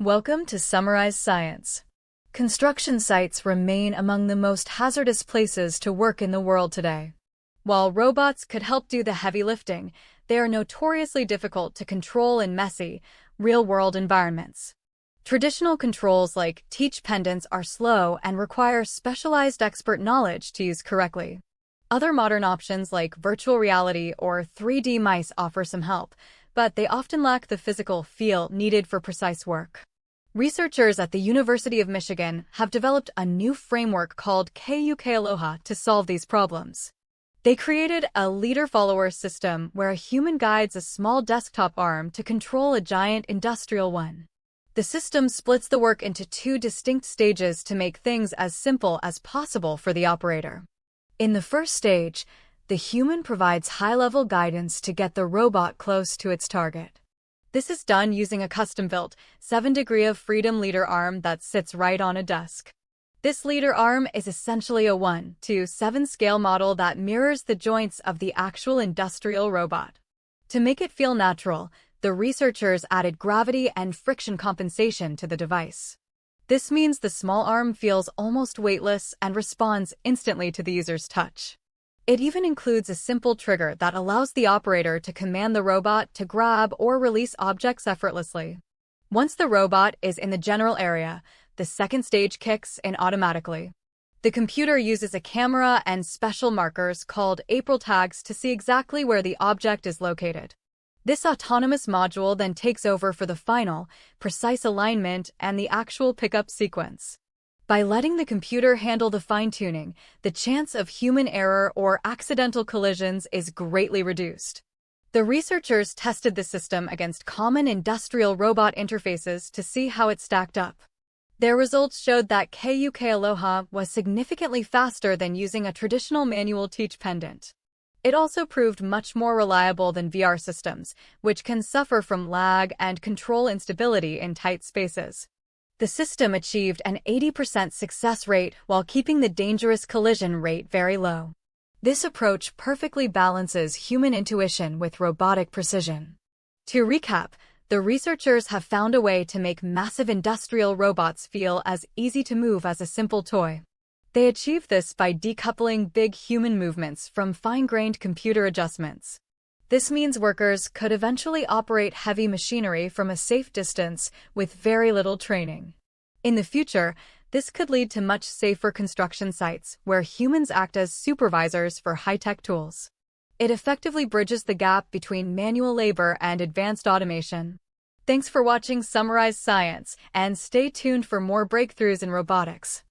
Welcome to Summarize Science. Construction sites remain among the most hazardous places to work in the world today. While robots could help do the heavy lifting, they are notoriously difficult to control in messy, real-world environments. Traditional controls like teach pendants are slow and require specialized expert knowledge to use correctly. Other modern options like virtual reality or 3D mice offer some help, but they often lack the physical feel needed for precise work. Researchers at the University of Michigan have developed a new framework called KUKAloha to solve these problems. They created a leader-follower system where a human guides a small desktop arm to control a giant industrial one. The system splits the work into two distinct stages to make things as simple as possible for the operator. In the first stage, the human provides high-level guidance to get the robot close to its target. This is done using a custom-built 7-degree of freedom leader arm that sits right on a desk. This leader arm is essentially a 1:7 scale model that mirrors the joints of the actual industrial robot. To make it feel natural, the researchers added gravity and friction compensation to the device. This means the small arm feels almost weightless and responds instantly to the user's touch. It even includes a simple trigger that allows the operator to command the robot to grab or release objects effortlessly. Once the robot is in the general area, the second stage kicks in automatically. The computer uses a camera and special markers called April tags to see exactly where the object is located. This autonomous module then takes over for the final, precise alignment and the actual pickup sequence. By letting the computer handle the fine-tuning, the chance of human error or accidental collisions is greatly reduced. The researchers tested the system against common industrial robot interfaces to see how it stacked up. Their results showed that KUKAloha was significantly faster than using a traditional manual teach pendant. It also proved much more reliable than VR systems, which can suffer from lag and control instability in tight spaces. The system achieved an 80% success rate while keeping the dangerous collision rate very low. This approach perfectly balances human intuition with robotic precision. To recap, the researchers have found a way to make massive industrial robots feel as easy to move as a simple toy. They achieve this by decoupling big human movements from fine-grained computer adjustments. This means workers could eventually operate heavy machinery from a safe distance with very little training. In the future, this could lead to much safer construction sites where humans act as supervisors for high-tech tools. It effectively bridges the gap between manual labor and advanced automation. Thanks for watching Summarize Science, and stay tuned for more breakthroughs in robotics.